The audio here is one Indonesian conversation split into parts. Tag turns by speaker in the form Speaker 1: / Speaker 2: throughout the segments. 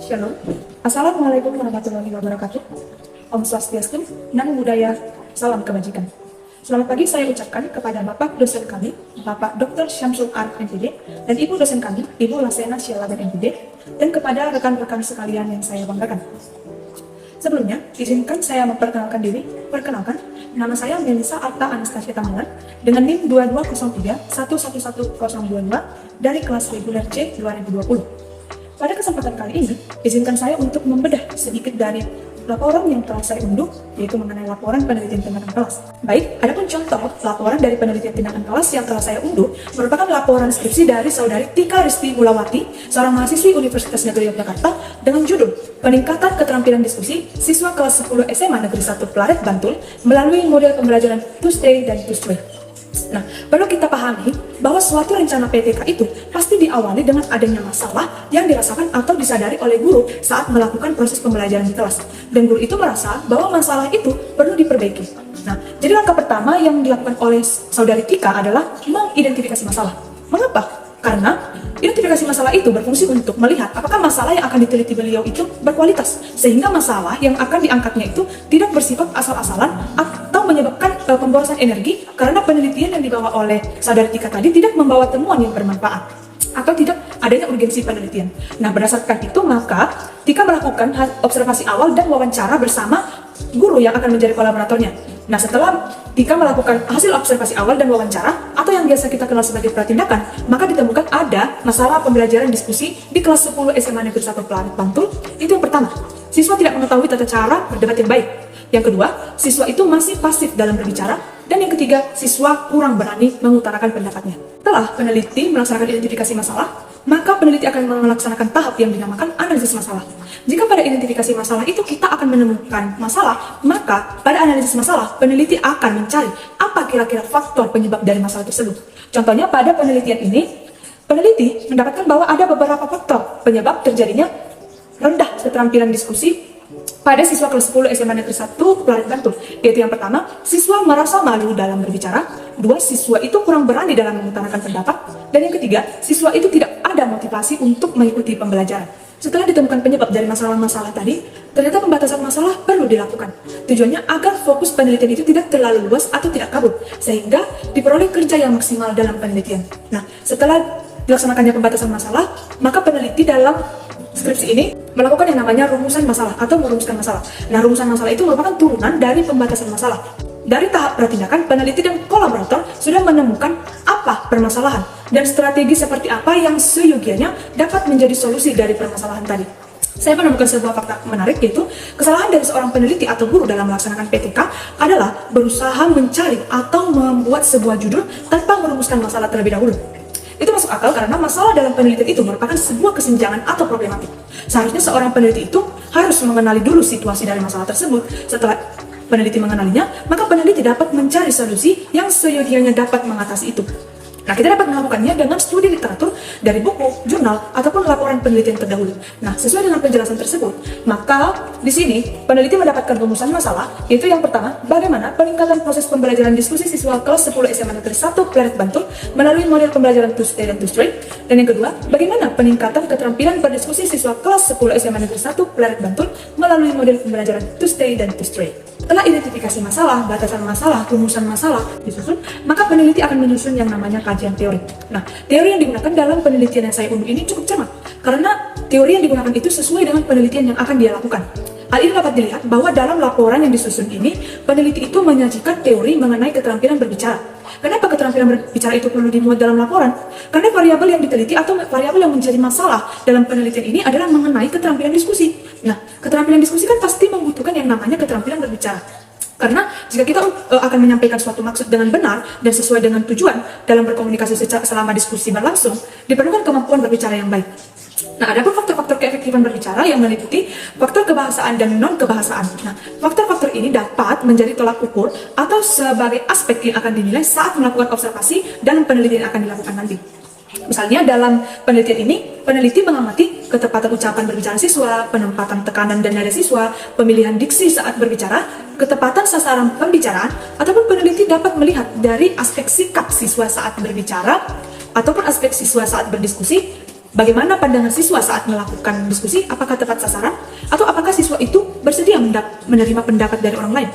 Speaker 1: Shalom. Assalamualaikum warahmatullahi wabarakatuh. Om Swastiastu, Namo Buddhaya, salam kebajikan. Selamat pagi saya ucapkan kepada Bapak dosen kami, Bapak Dr. Syamsul Arif MPD, dan Ibu dosen kami, Ibu Lasena Syalaben MPD, dan kepada rekan-rekan sekalian yang saya banggakan. Sebelumnya, izinkan saya memperkenalkan diri. Perkenalkan, nama saya Melisa Arta Anastasia Tamalan dengan NIM 2203111022 dari kelas reguler C 2020. Pada kesempatan kali ini, izinkan saya untuk membedah sedikit dari laporan yang telah saya unduh, yaitu mengenai laporan penelitian tindakan kelas. Baik, adapun contoh laporan dari penelitian tindakan kelas yang telah saya unduh merupakan laporan skripsi dari saudari Tika Risti Mulawati, seorang mahasiswi Universitas Negeri Yogyakarta, dengan judul Peningkatan Keterampilan Diskusi Siswa Kelas 10 SMA Negeri 1 Plaret Bantul melalui model pembelajaran Tuesday dan Tuesday. Nah, perlu kita pahami bahwa suatu rencana PTK itu pasti diawali dengan adanya masalah yang dirasakan atau disadari oleh guru saat melakukan proses pembelajaran di kelas. Dan guru itu merasa bahwa masalah itu perlu diperbaiki. Nah, jadi langkah pertama yang dilakukan oleh saudari Tika adalah mengidentifikasi masalah. Mengapa? Karena identifikasi masalah itu berfungsi untuk melihat apakah masalah yang akan diteliti beliau itu berkualitas, sehingga masalah yang akan diangkatnya itu tidak bersifat asal-asalan atau menyebabkan pemborosan energi karena penelitian yang dibawa oleh saudari Tika tadi tidak membawa temuan yang bermanfaat atau tidak adanya urgensi penelitian. Nah, berdasarkan itu maka Tika melakukan observasi awal dan wawancara bersama guru yang akan menjadi kolaboratornya. Nah, setelah Tika melakukan hasil observasi awal dan wawancara, atau yang biasa kita kenal sebagai pratindakan, maka ditemukan ada masalah pembelajaran diskusi di kelas 10 SMA Negeri 1 Plaret Bantul. Itu yang pertama, siswa tidak mengetahui tata cara berdebat yang baik. Yang kedua, siswa itu masih pasif dalam berbicara. Dan yang ketiga, siswa kurang berani mengutarakan pendapatnya. Setelah peneliti melaksanakan identifikasi masalah, maka peneliti akan melaksanakan tahap yang dinamakan analisis masalah. Jika pada identifikasi masalah itu kita akan menemukan masalah, maka pada analisis masalah, peneliti akan mencari apa kira-kira faktor penyebab dari masalah tersebut. Contohnya pada penelitian ini, peneliti mendapatkan bahwa ada beberapa faktor penyebab terjadinya rendah keterampilan diskusi pada siswa kelas 10 SMA Negeri 1 Plaret Bantul, yaitu yang pertama, siswa merasa malu dalam berbicara, dua, siswa itu kurang berani dalam mengutarakan pendapat, dan yang ketiga, siswa itu tidak ada motivasi untuk mengikuti pembelajaran. Setelah ditemukan penyebab dari masalah-masalah tadi, ternyata pembatasan masalah perlu dilakukan. Tujuannya agar fokus penelitian itu tidak terlalu luas atau tidak kabur, sehingga diperoleh kerja yang maksimal dalam penelitian. Nah, setelah dilaksanakannya pembatasan masalah, maka peneliti dalam skripsi ini melakukan yang namanya rumusan masalah atau merumuskan masalah. Nah, rumusan masalah itu merupakan turunan dari pembatasan masalah. Dari tahap pratindakan, peneliti dan kolaborator sudah menemukan apa permasalahan dan strategi seperti apa yang seyogianya dapat menjadi solusi dari permasalahan tadi. Saya menemukan sebuah fakta menarik, yaitu kesalahan dari seorang peneliti atau guru dalam melaksanakan PTK adalah berusaha mencari atau membuat sebuah judul tanpa merumuskan masalah terlebih dahulu. Itu masuk akal karena masalah dalam penelitian itu merupakan sebuah kesenjangan atau problematik. Seharusnya seorang peneliti itu harus mengenali dulu situasi dari masalah tersebut. Setelah peneliti mengenalinya, maka peneliti dapat mencari solusi yang seyogianya dapat mengatasi itu. Nah, kita dapat melakukannya dengan studi literatur dari buku, jurnal, ataupun laporan penelitian terdahulu. Nah, sesuai dengan penjelasan tersebut, maka di sini peneliti mendapatkan rumusan masalah, yaitu yang pertama, bagaimana peningkatan proses pembelajaran diskusi siswa kelas 10 SMA Negeri 1 Plaret Bantul melalui model pembelajaran Tuesday dan Tuesday. Dan yang kedua, bagaimana peningkatan keterampilan berdiskusi siswa kelas 10 SMA Negeri 1 Plaret Bantul melalui model pembelajaran Tuesday dan Tuesday. Setelah identifikasi masalah, batasan masalah, rumusan masalah disusun, maka peneliti akan menyusun yang namanya kajian teori. Nah, teori yang digunakan dalam penelitian yang saya unduh ini cukup cermat, karena teori yang digunakan itu sesuai dengan penelitian yang akan dia lakukan. Hal ini dapat dilihat bahwa dalam laporan yang disusun ini, peneliti itu menyajikan teori mengenai keterampilan berbicara. Kenapa keterampilan berbicara itu perlu dimuat dalam laporan? Karena variabel yang diteliti atau variabel yang menjadi masalah dalam penelitian ini adalah mengenai keterampilan diskusi. Nah, keterampilan diskusi kan pasti membutuhkan yang namanya keterampilan berbicara. Karena jika kita akan menyampaikan suatu maksud dengan benar dan sesuai dengan tujuan dalam berkomunikasi selama diskusi berlangsung, diperlukan kemampuan berbicara yang baik. Nah, ada pun faktor-faktor keefektifan berbicara yang meliputi faktor kebahasaan dan non-kebahasaan. Nah, faktor-faktor ini dapat menjadi tolak ukur atau sebagai aspek yang akan dinilai saat melakukan observasi dalam penelitian yang akan dilakukan nanti. Misalnya dalam penelitian ini, peneliti mengamati ketepatan ucapan berbicara siswa, penempatan tekanan dan nada siswa, pemilihan diksi saat berbicara, ketepatan sasaran pembicaraan, ataupun peneliti dapat melihat dari aspek sikap siswa saat berbicara, ataupun aspek siswa saat berdiskusi, Bagaimana pandangan siswa saat melakukan diskusi? Apakah tepat sasaran? Atau apakah siswa itu bersedia menerima pendapat dari orang lain?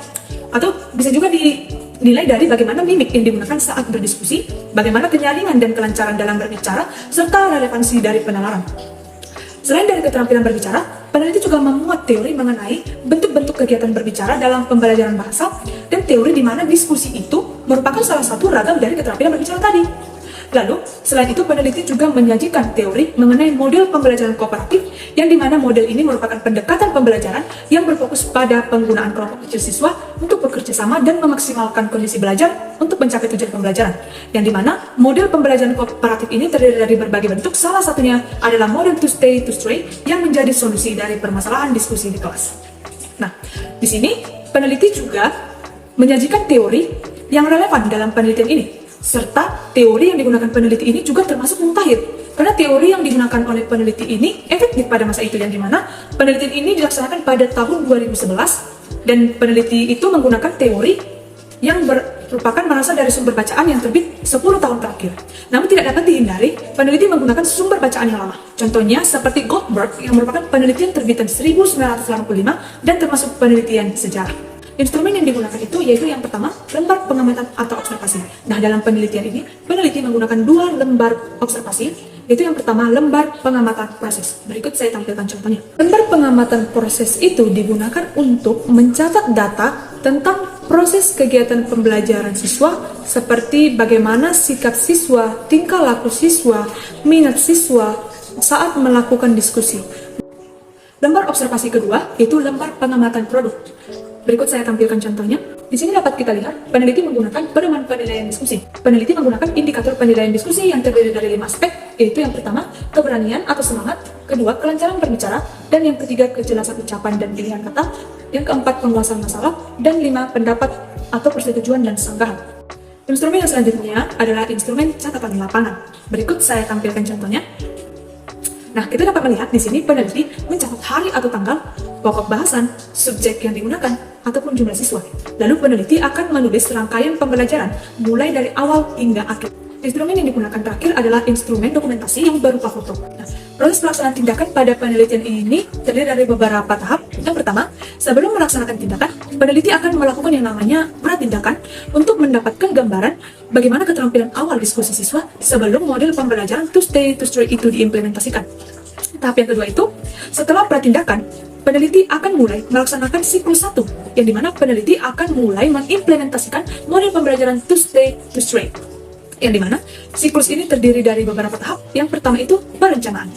Speaker 1: Atau bisa juga dinilai dari bagaimana mimik yang digunakan saat berdiskusi, bagaimana kenyaringan dan kelancaran dalam berbicara, serta relevansi dari penalaran. Selain dari keterampilan berbicara, peneliti juga memuat teori mengenai bentuk-bentuk kegiatan berbicara dalam pembelajaran bahasa dan teori di mana diskusi itu merupakan salah satu ragam dari keterampilan berbicara tadi. Lalu, selain itu peneliti juga menyajikan teori mengenai model pembelajaran kooperatif yang dimana model ini merupakan pendekatan pembelajaran yang berfokus pada penggunaan kelompok kecil siswa untuk bekerja sama dan memaksimalkan kondisi belajar untuk mencapai tujuan pembelajaran. Yang dimana model pembelajaran kooperatif ini terdiri dari berbagai bentuk, salah satunya adalah model to stay to stray yang menjadi solusi dari permasalahan diskusi di kelas. Nah, di sini peneliti juga menyajikan teori yang relevan dalam penelitian ini, serta teori yang digunakan peneliti ini juga termasuk mutakhir, karena teori yang digunakan oleh peneliti ini efektif pada masa itu, yang dimana penelitian ini dilaksanakan pada tahun 2011 dan peneliti itu menggunakan teori yang merupakan berasal dari sumber bacaan yang terbit 10 tahun terakhir. Namun tidak dapat dihindari, peneliti menggunakan sumber bacaan yang lama. Contohnya seperti Goldberg yang merupakan penelitian terbitan 1985 dan termasuk penelitian sejarah. Instrumen yang digunakan itu yaitu yang pertama, lembar pengamatan atau observasi. Nah, dalam penelitian ini, peneliti menggunakan 2 lembar observasi, yaitu yang pertama, lembar pengamatan proses. Berikut saya tampilkan contohnya. Lembar pengamatan proses itu digunakan untuk mencatat data tentang proses kegiatan pembelajaran siswa, seperti bagaimana sikap siswa, tingkah laku siswa, minat siswa saat melakukan diskusi. Lembar observasi kedua yaitu lembar pengamatan produk. Berikut saya tampilkan contohnya. Di sini dapat kita lihat peneliti menggunakan pedoman penilaian diskusi. Peneliti menggunakan indikator penilaian diskusi yang terdiri dari 5 aspek, yaitu yang pertama, keberanian atau semangat, kedua, kelancaran berbicara, dan yang ketiga, kejelasan ucapan dan pilihan kata, yang keempat, penguasaan masalah, dan 5, pendapat atau persetujuan dan sanggahan. Instrumen yang selanjutnya adalah instrumen catatan lapangan. Berikut saya tampilkan contohnya. Nah, kita dapat melihat di sini peneliti mencatat hari atau tanggal, pokok bahasan, subjek yang digunakan, ataupun jumlah siswa. Lalu peneliti akan menulis rangkaian pembelajaran mulai dari awal hingga akhir. Instrumen yang digunakan terakhir adalah instrumen dokumentasi yang berupa foto. Nah, proses pelaksanaan tindakan pada penelitian ini terdiri dari beberapa tahap. Yang pertama, sebelum melaksanakan tindakan, peneliti akan melakukan yang namanya pratindakan untuk mendapatkan gambaran bagaimana keterampilan awal diskusi siswa sebelum model pembelajaran to stay to stray itu diimplementasikan. Tahap yang kedua itu, setelah pratindakan, peneliti akan mulai melaksanakan siklus 1, yang dimana peneliti akan mulai mengimplementasikan model pembelajaran to stay to stray. Yang dimana siklus ini terdiri dari beberapa tahap. Yang pertama itu perencanaan.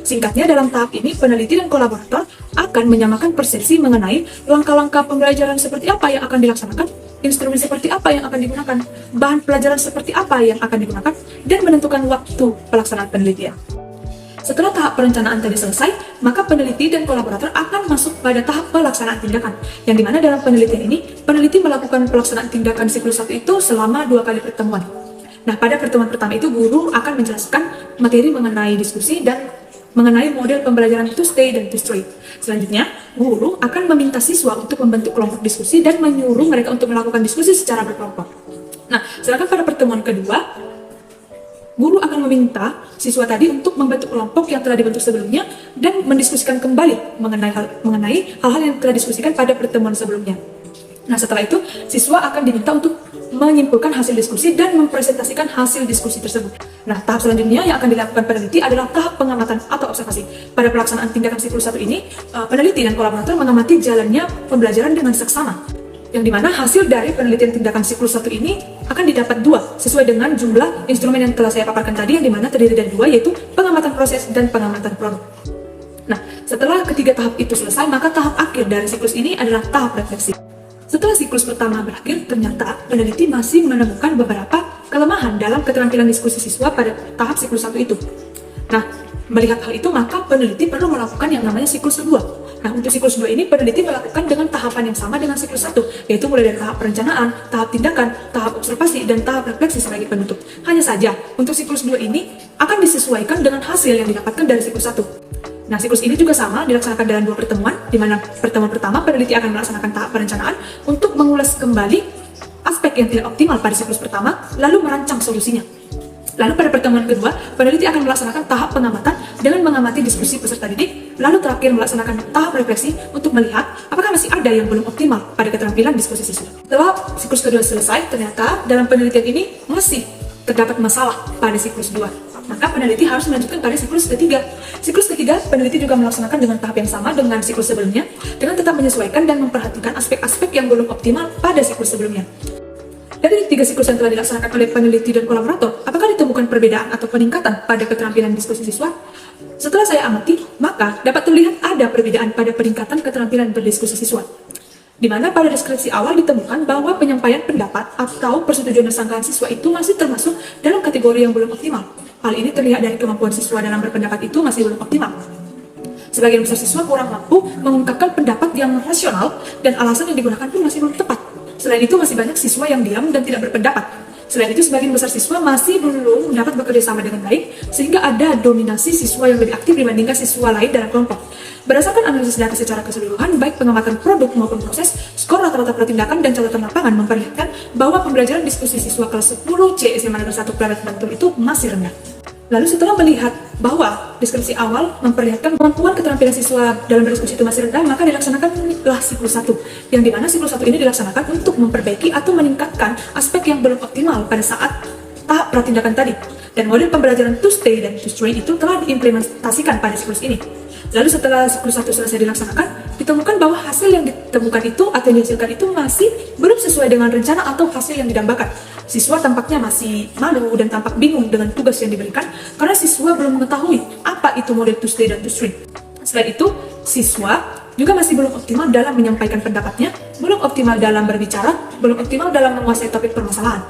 Speaker 1: Singkatnya, dalam tahap ini peneliti dan kolaborator akan menyamakan persepsi mengenai langkah-langkah pembelajaran seperti apa yang akan dilaksanakan, instrumen seperti apa yang akan digunakan, bahan pelajaran seperti apa yang akan digunakan, dan menentukan waktu pelaksanaan penelitian. Setelah tahap perencanaan tadi selesai, maka peneliti dan kolaborator akan masuk pada tahap pelaksanaan tindakan, yang dimana dalam penelitian ini, peneliti melakukan pelaksanaan tindakan siklus 1 itu selama 2 kali pertemuan. Nah, pada pertemuan pertama itu, guru akan menjelaskan materi mengenai diskusi dan mengenai model pembelajaran to stay dan to stray. Selanjutnya, guru akan meminta siswa untuk membentuk kelompok diskusi dan menyuruh mereka untuk melakukan diskusi secara berkelompok. Nah, sedangkan pada pertemuan kedua, guru akan meminta siswa tadi untuk membentuk kelompok yang telah dibentuk sebelumnya dan mendiskusikan kembali mengenai hal-hal yang telah diskusikan pada pertemuan sebelumnya. Nah, setelah itu, siswa akan diminta untuk menyimpulkan hasil diskusi dan mempresentasikan hasil diskusi tersebut. Nah, tahap selanjutnya yang akan dilakukan peneliti adalah tahap pengamatan atau observasi. Pada pelaksanaan tindakan siklus 1 ini, peneliti dan kolaborator mengamati jalannya pembelajaran dengan seksama, yang dimana hasil dari penelitian tindakan siklus 1 ini akan didapat 2 sesuai dengan jumlah instrumen yang telah saya paparkan tadi, yang dimana terdiri dari 2, yaitu pengamatan proses dan pengamatan produk. Nah, setelah ketiga tahap itu selesai, maka tahap akhir dari siklus ini adalah tahap refleksi. Setelah siklus pertama berakhir, ternyata peneliti masih menemukan beberapa kelemahan dalam keterampilan diskusi siswa pada tahap siklus 1 itu. Nah, melihat hal itu, maka peneliti perlu melakukan yang namanya siklus kedua. Nah, untuk siklus 2 ini, peneliti melakukan dengan tahapan yang sama dengan siklus 1, yaitu mulai dari tahap perencanaan, tahap tindakan, tahap observasi, dan tahap refleksi sebagai penutup. Hanya saja, untuk siklus 2 ini akan disesuaikan dengan hasil yang didapatkan dari siklus 1. Nah, siklus ini juga sama dilaksanakan dalam 2 pertemuan, di mana pertemuan pertama peneliti akan melaksanakan tahap perencanaan untuk mengulas kembali aspek yang tidak optimal pada siklus pertama, lalu merancang solusinya. Lalu pada pertemuan kedua, peneliti akan melaksanakan tahap pengamatan dengan mengamati diskusi peserta didik, lalu terakhir melaksanakan tahap refleksi untuk melihat apakah masih ada yang belum optimal pada keterampilan diskusi siswa. Setelah siklus kedua selesai, ternyata dalam penelitian ini masih terdapat masalah pada siklus 2. Maka peneliti harus melanjutkan pada siklus ketiga. Siklus ketiga, peneliti juga melaksanakan dengan tahap yang sama dengan siklus sebelumnya, dengan tetap menyesuaikan dan memperhatikan aspek-aspek yang belum optimal pada siklus sebelumnya. Dari 3 siklus yang telah dilaksanakan oleh peneliti dan kolaborator, apakah ditemukan perbedaan atau peningkatan pada keterampilan diskusi siswa? Setelah saya amati, maka dapat terlihat ada perbedaan pada peningkatan keterampilan berdiskusi siswa. Di mana pada deskripsi awal ditemukan bahwa penyampaian pendapat atau persetujuan dan sanggahan siswa itu masih termasuk dalam kategori yang belum optimal. Hal ini terlihat dari kemampuan siswa dalam berpendapat itu masih belum optimal. Sebagian besar siswa kurang mampu mengungkapkan pendapat yang rasional dan alasan yang digunakan pun masih belum tepat. Selain itu masih banyak siswa yang diam dan tidak berpendapat. Selain itu sebagian besar siswa masih belum dapat bekerja sama dengan baik, sehingga ada dominasi siswa yang lebih aktif dibandingkan siswa lain dalam kelompok. Berdasarkan analisis data secara keseluruhan, baik pengamatan produk maupun proses, skor rata-rata pertindakan dan catatan lapangan memperlihatkan bahwa pembelajaran diskusi siswa kelas 10C SMA Negeri 1 Pleret Bantul itu masih rendah. Lalu setelah melihat bahwa deskripsi awal memperlihatkan kemampuan keterampilan siswa dalam berdiskusi itu masih rendah, maka dilaksanakanlah siklus 1, yang dimana siklus 1 ini dilaksanakan untuk memperbaiki atau meningkatkan aspek yang belum optimal pada saat tahap pratindakan tadi. Dan model pembelajaran to stay dan to train itu telah diimplementasikan pada siklus ini. Lalu setelah siklus 1 selesai dilaksanakan, ditemukan bahwa hasil yang ditemukan itu atau yang dihasilkan itu masih belum sesuai dengan rencana atau hasil yang didambakan. Siswa tampaknya masih malu dan tampak bingung dengan tugas yang diberikan karena siswa belum mengetahui apa itu model to stay dan to train. Selain itu, siswa juga masih belum optimal dalam menyampaikan pendapatnya, belum optimal dalam berbicara, belum optimal dalam menguasai topik permasalahan.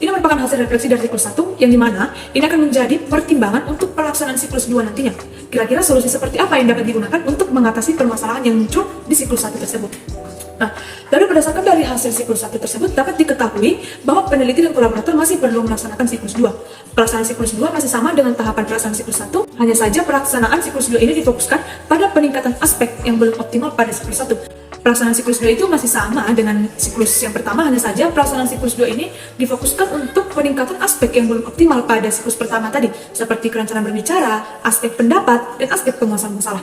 Speaker 1: Ini merupakan hasil refleksi dari siklus 1, yang dimana ini akan menjadi pertimbangan untuk pelaksanaan siklus 2 nantinya. Kira-kira solusi seperti apa yang dapat digunakan untuk mengatasi permasalahan yang muncul di siklus 1 tersebut. Nah, lalu berdasarkan dari hasil siklus 1 tersebut dapat diketahui bahwa peneliti dan kolaborator masih perlu melaksanakan siklus 2. Pelaksanaan siklus 2 masih sama dengan tahapan pelaksanaan siklus 1, hanya saja pelaksanaan siklus 2 ini difokuskan pada peningkatan aspek yang belum optimal pada siklus 1. Pelaksanaan siklus 2 itu masih sama dengan siklus yang pertama, hanya saja pelaksanaan siklus 2 ini difokuskan untuk peningkatan aspek yang belum optimal pada siklus pertama tadi, seperti kerancangan berbicara, aspek pendapat, dan aspek penguasaan masalah.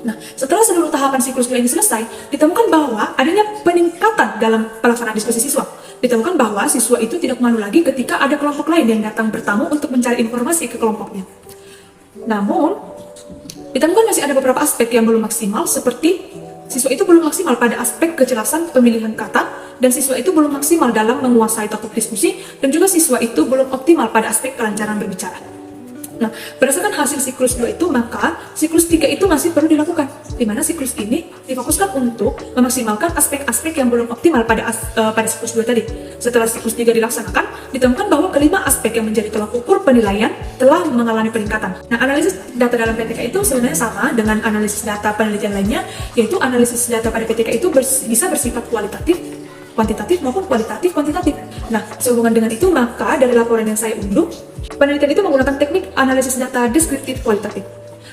Speaker 1: Nah, setelah seluruh tahapan siklus 2 ini selesai, ditemukan bahwa adanya peningkatan dalam pelaksanaan diskusi siswa. Ditemukan bahwa siswa itu tidak malu lagi ketika ada kelompok lain yang datang bertamu untuk mencari informasi ke kelompoknya. Namun, ditemukan masih ada beberapa aspek yang belum maksimal, seperti siswa itu belum maksimal pada aspek kejelasan pemilihan kata, dan siswa itu belum maksimal dalam menguasai topik diskusi, dan juga siswa itu belum optimal pada aspek kelancaran berbicara. Nah, berdasarkan hasil siklus 2 itu, maka siklus 3 itu masih perlu dilakukan, di mana siklus ini difokuskan untuk memaksimalkan aspek-aspek yang belum optimal pada siklus 2 tadi. Setelah siklus 3 dilaksanakan, ditemukan bahwa kelima aspek yang menjadi tolak ukur penilaian telah mengalami peningkatan. Nah, analisis data dalam PTK itu sebenarnya sama dengan analisis data penelitian lainnya, yaitu analisis data pada PTK itu bisa bersifat kualitatif, kuantitatif maupun kualitatif kuantitatif. Nah, sehubungan dengan itu, maka dari laporan yang saya unduh, penelitian itu menggunakan teknik analisis data deskriptif kualitatif.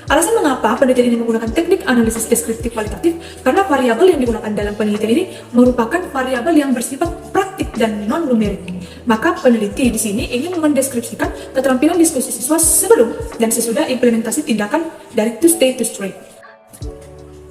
Speaker 1: Alasan mengapa penelitian ini menggunakan teknik analisis deskriptif kualitatif, karena variabel yang digunakan dalam penelitian ini merupakan variabel yang bersifat praktik dan non-numerik. Maka peneliti di sini ingin mendeskripsikan keterampilan diskusi siswa sebelum dan sesudah implementasi tindakan dari to stay to train.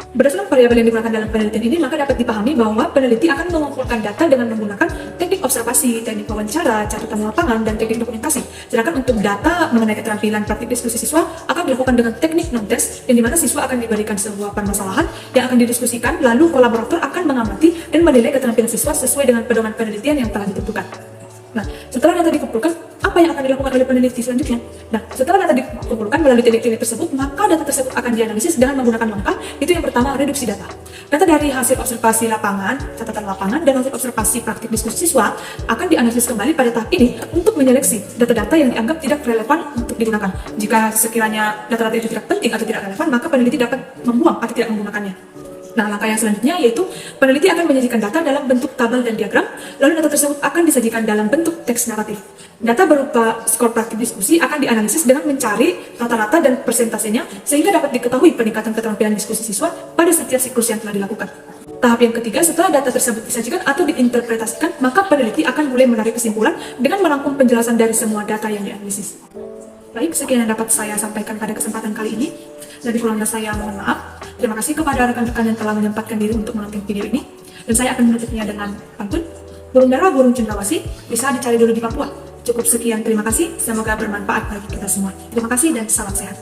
Speaker 1: Berdasarkan variabel yang digunakan dalam penelitian ini, maka dapat dipahami bahwa peneliti akan mengumpulkan data dengan menggunakan teknik observasi, teknik wawancara, catatan lapangan, dan teknik dokumentasi. Sedangkan untuk data mengenai keterampilan praktik diskusi siswa akan dilakukan dengan teknik non-test, yang dimana siswa akan diberikan sebuah permasalahan yang akan didiskusikan, lalu kolaborator akan mengamati dan menilai keterampilan siswa sesuai dengan pedoman penelitian yang telah ditentukan. Nah, setelah data dikumpulkan, apa yang akan dilakukan oleh peneliti selanjutnya? Nah, setelah data dikumpulkan melalui teknik-teknik tersebut, maka data tersebut akan dianalisis dengan menggunakan langkah, itu yang pertama, reduksi data. Data dari hasil observasi lapangan, catatan lapangan, dan hasil observasi praktik diskusi siswa akan dianalisis kembali pada tahap ini untuk menyeleksi data-data yang dianggap tidak relevan untuk digunakan. Jika sekiranya data-data itu tidak penting atau tidak relevan, maka peneliti dapat membuang atau tidak menggunakannya. Nah, langkah yang selanjutnya yaitu peneliti akan menyajikan data dalam bentuk tabel dan diagram, lalu data tersebut akan disajikan dalam bentuk teks naratif. Data berupa skor praktik diskusi akan dianalisis dengan mencari rata-rata dan persentasenya, sehingga dapat diketahui peningkatan keterampilan diskusi siswa pada setiap siklus yang telah dilakukan. Tahap yang ketiga, setelah data tersebut disajikan atau diinterpretasikan, maka peneliti akan mulai menarik kesimpulan dengan merangkum penjelasan dari semua data yang dianalisis. Baik, sekian yang dapat saya sampaikan pada kesempatan kali ini. Dari kurangnya saya mohon maaf. Terima kasih kepada rekan-rekan yang telah menyempatkan diri untuk menonton video ini. Dan saya akan menutupnya dengan pantun. Burung dara, burung cendrawasih, bisa dicari dulu di Papua. Cukup sekian, terima kasih. Semoga bermanfaat bagi kita semua. Terima kasih dan salam sehat.